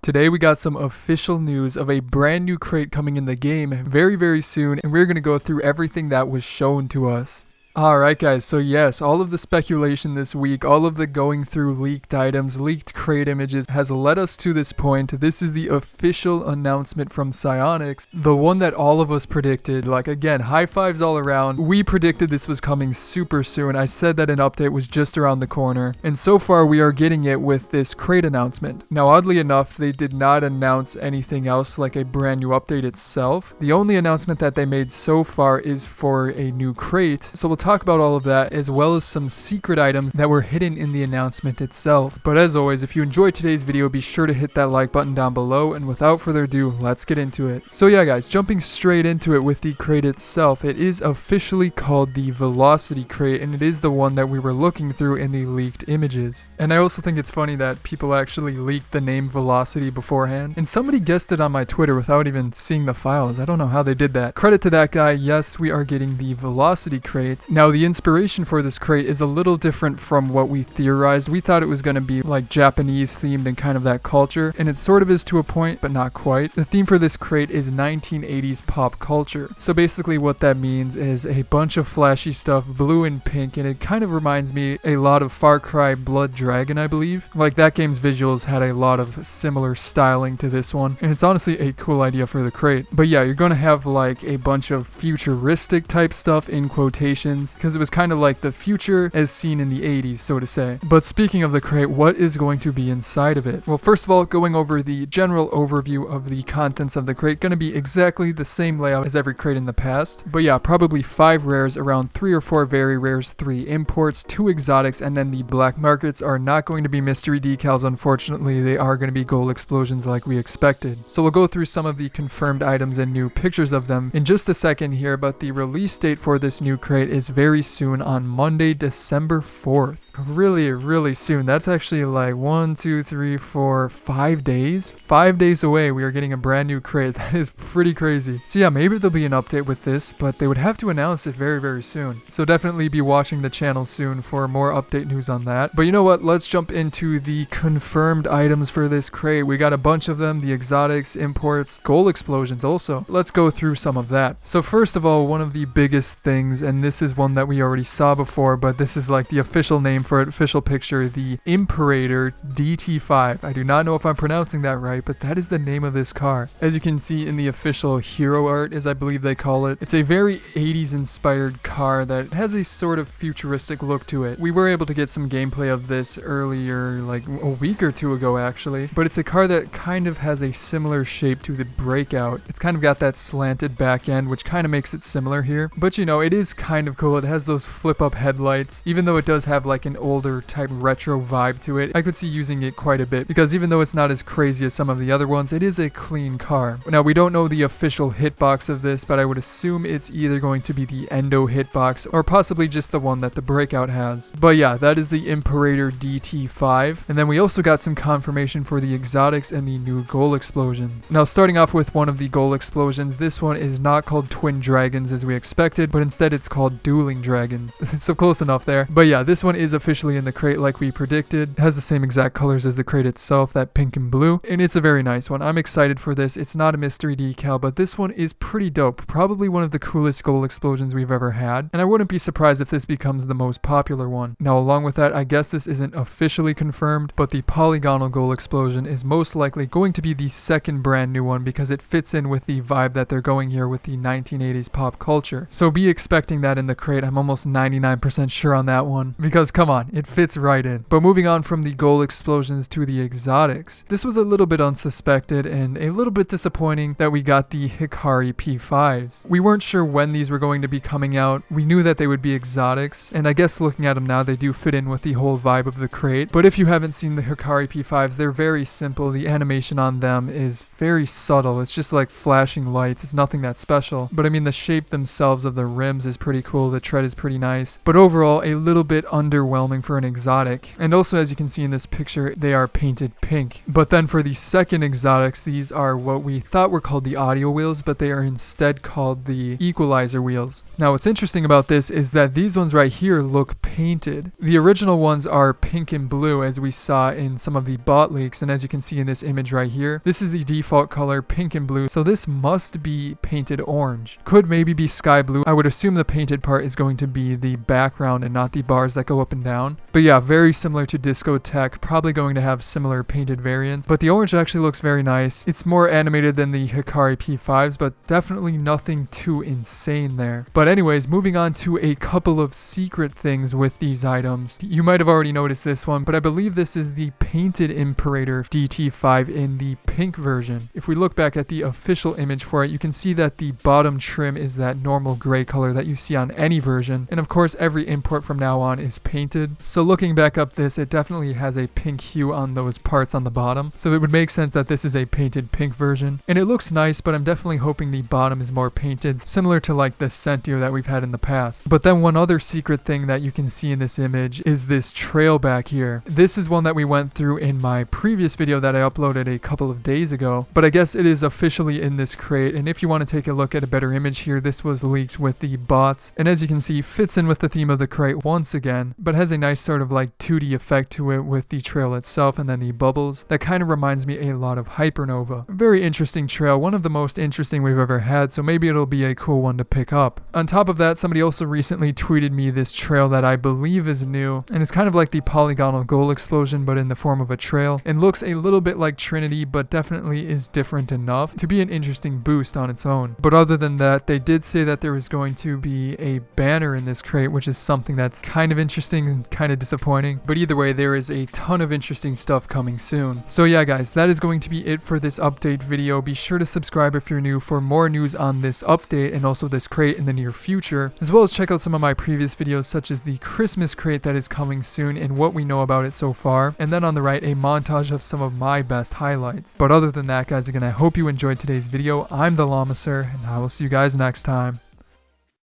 Today we got some official news of a brand new crate coming in the game very soon, and we're going to go through everything that was shown to us. Alright guys, so yes, all of the speculation this week, all of the going through leaked items, leaked crate images has led us to this point. This is the official announcement from Psyonix, the one that all of us predicted. Like again, high fives all around. We predicted this was coming super soon. I said that an update was just around the corner, and so far we are getting it with this crate announcement. Now oddly enough, they did not announce anything else like a brand new update itself. The only announcement that they made so far is for a new crate, so we'll talk about all of that as well as some secret items that were hidden in the announcement itself. But as always, if you enjoyed today's video, be sure to hit that like button down below, and without further ado, let's get into it. So yeah guys, jumping straight into it with the crate itself, it is officially called the Velocity crate, and it is the one that we were looking through in the leaked images. And I also think it's funny that people actually leaked the name Velocity beforehand, and somebody guessed it on my Twitter without even seeing the files. I don't know how they did that. Credit to that guy. Yes, we are getting the Velocity crate. Now the inspiration for this crate is a little different from what we theorized. We thought it was going to be like Japanese themed and kind of that culture, and it sort of is to a point, but not quite. The theme for this crate is 1980s pop culture. So basically what that means is a bunch of flashy stuff, blue and pink, and it kind of reminds me a lot of Far Cry Blood Dragon, I believe. Like that game's visuals had a lot of similar styling to this one, and it's honestly a cool idea for the crate. But yeah, you're going to have like a bunch of futuristic type stuff in quotations, because it was kind of like the future as seen in the 80s, so to say. But speaking of the crate, what is going to be inside of it? Well, first of all, going over the general overview of the contents of the crate, going to be exactly the same layout as every crate in the past. But yeah, probably 5 rares, around 3 or 4 very rares, 3 imports, 2 exotics, and then the black markets are not going to be mystery decals, unfortunately. They are going to be gold explosions like we expected. So we'll go through some of the confirmed items and new pictures of them in just a second here, but the release date for this new crate is very soon, on Monday, December 4th. Really soon. That's actually like 1, 2, 3, 4, 5 days. 5 days away, we are getting a brand new crate. That is pretty crazy. So yeah, maybe there'll be an update with this, but they would have to announce it very soon. So definitely be watching the channel soon for more update news on that. But you know what? Let's jump into the confirmed items for this crate. We got a bunch of them, the exotics, imports, gold explosions also. Let's go through some of that. So first of all, one of the biggest things, and this is one that we already saw before, but this is like the official name for an official picture, the Imperator DT5. I do not know if I'm pronouncing that right, but that is the name of this car. As you can see in the official hero art, as I believe they call it, it's a very 80s inspired car that has a sort of futuristic look to it. We were able to get some gameplay of this earlier, like a week or 2 ago actually, but it's a car that kind of has a similar shape to the Breakout. It's kind of got that slanted back end, which kind of makes it similar here, but you know, it is kind of cool. It has those flip up headlights, even though it does have like an older type retro vibe to it. I could see using it quite a bit, because even though it's not as crazy as some of the other ones, it is a clean car. Now we don't know the official hitbox of this, but I would assume it's either going to be the Endo hitbox or possibly just the one that the Breakout has. But yeah, that is the Imperator DT5, and then we also got some confirmation for the exotics and the new gold explosions. Now starting off with one of the gold explosions, this one is not called Twin Dragons as we expected, but instead it's called Dueling Dragons. So close enough there. But yeah, this one is officially in the crate like we predicted. It has the same exact colors as the crate itself, that pink and blue, and it's a very nice one. I'm excited for this. It's not a mystery decal, but this one is pretty dope. Probably one of the coolest gold explosions we've ever had, and I wouldn't be surprised if this becomes the most popular one. Now along with that, I guess this isn't officially confirmed, but the polygonal gold explosion is most likely going to be the second brand new one, because it fits in with the vibe that they're going here with the 1980s pop culture. So be expecting that in the crate. I'm almost 99% sure on that one, because come on, it fits right in. But moving on from the gold explosions to the exotics, this was a little bit unsuspected and a little bit disappointing that we got the Hikari P5s. We weren't sure when these were going to be coming out. We knew that they would be exotics, and I guess looking at them now, they do fit in with the whole vibe of the crate. But if you haven't seen the Hikari P5s, they're very simple. The animation on them is very subtle. It's just like flashing lights. It's nothing that special. But I mean, the shape themselves of the rims is pretty cool. The tread is pretty nice. But overall, a little bit underwhelming overwhelming for an exotic. And also, as you can see in this picture, they are painted pink. But then for the second exotics, these are what we thought were called the audio wheels, but they are instead called the Equalizer wheels. Now what's interesting about this is that these ones right here look painted. The original ones are pink and blue, as we saw in some of the bot leaks, and as you can see in this image right here, this is the default color, pink and blue, so this must be painted orange. Could maybe be sky blue. I would assume the painted part is going to be the background and not the bars that go up and down. But yeah, very similar to Discotheque, probably going to have similar painted variants, but the orange actually looks very nice. It's more animated than the Hikari P5s, but definitely nothing too insane there. But anyways, moving on to a couple of secret things with these items. You might have already noticed this one, but I believe this is the painted Imperator DT5 in the pink version. If we look back at the official image for it, you can see that the bottom trim is that normal gray color that you see on any version, and of course every import from now on is painted. So looking back up this, it definitely has a pink hue on those parts on the bottom, so it would make sense that this is a painted pink version. And it looks nice, but I'm definitely hoping the bottom is more painted, similar to like the Sentio that we've had in the past. But then one other secret thing that you can see in this image is this trail back here. This is one that we went through in my previous video that I uploaded a couple of days ago, but I guess it is officially in this crate. And if you want to take a look at a better image here, this was leaked with the bots, and as you can see, fits in with the theme of the crate once again, but has a nice sort of like 2D effect to it with the trail itself and then the bubbles. That kind of reminds me a lot of Hypernova. A very interesting trail, one of the most interesting we've ever had, so maybe it'll be a cool one to pick up. On top of that, somebody also recently tweeted me this trail that I believe is new, and it's kind of like the polygonal goal explosion but in the form of a trail, and looks a little bit like Trinity, but definitely is different enough to be an interesting boost on its own. But other than that, they did say that there was going to be a banner in this crate, which is something that's kind of interesting and kind of disappointing. But either way, there is a ton of interesting stuff coming soon. So yeah guys, that is going to be it for this update video. Be sure to subscribe if you're new for more news on this update and also this crate in the near future, as well as check out some of my previous videos such as the Christmas crate that is coming soon and what we know about it so far, and then on the right a montage of some of my best highlights. But other than that guys, again, I hope you enjoyed today's video. I'm TheLlamaSir, and I will see you guys next time.